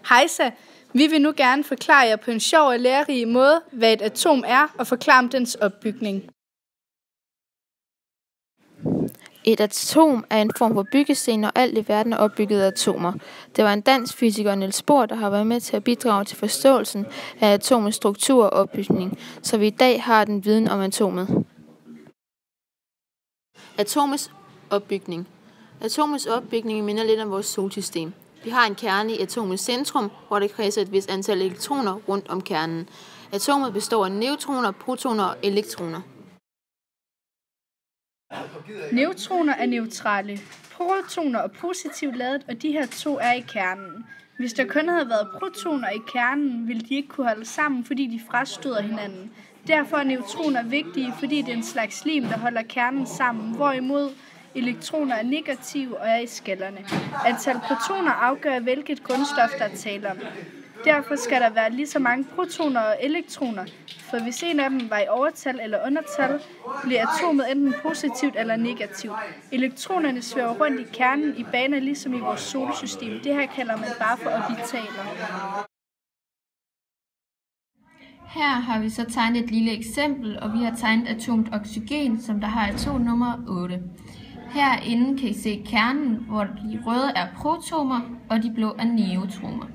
Hejsa! Vi vil nu gerne forklare jer på en sjov og lærerig måde, hvad et atom er, og forklare om dens opbygning. Et atom er en form for byggesten, og alt i verden er opbygget af atomer. Det var en dansk fysiker, Niels Bohr, der har været med til at bidrage til forståelsen af atomets struktur og opbygning, så vi i dag har den viden om atomet. Atomets opbygning. Atomets opbygning minder lidt om vores solsystem. Vi har en kerne i atomets centrum, hvor der kredser et vist antal elektroner rundt om kernen. Atomet består af neutroner, protoner og elektroner. Neutroner er neutrale, protoner er positivt ladet, og de her to er i kernen. Hvis der kun havde været protoner i kernen, ville de ikke kunne holde sammen, fordi de frastøder hinanden. Derfor er neutroner vigtige, fordi det er en slags lim, der holder kernen sammen, hvorimod elektroner er negative og er i skallerne. Antal protoner afgør, hvilket grundstof der er tale om. Derfor skal der være lige så mange protoner og elektroner, for hvis en af dem var i overtal eller undertal, bliver atomet enten positivt eller negativt. Elektronerne svæver rundt i kernen i baner ligesom i vores solsystem. Det her kalder man bare for orbitaler. Her har vi så tegnet et lille eksempel, og vi har tegnet atomet oxygen, som der har atomnummer 8. Herinde kan I se kernen, hvor de røde er protoner, og de blå er neutroner.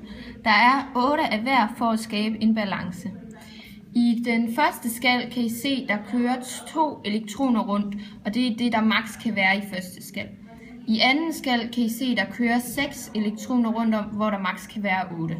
Der er 8 af hver for at skabe en balance. I den første skal kan I se, der kører 2 elektroner rundt, og det er det, der maks kan være i første skal. I anden skal kan I se, der kører 6 elektroner rundt om, hvor der maks kan være 8.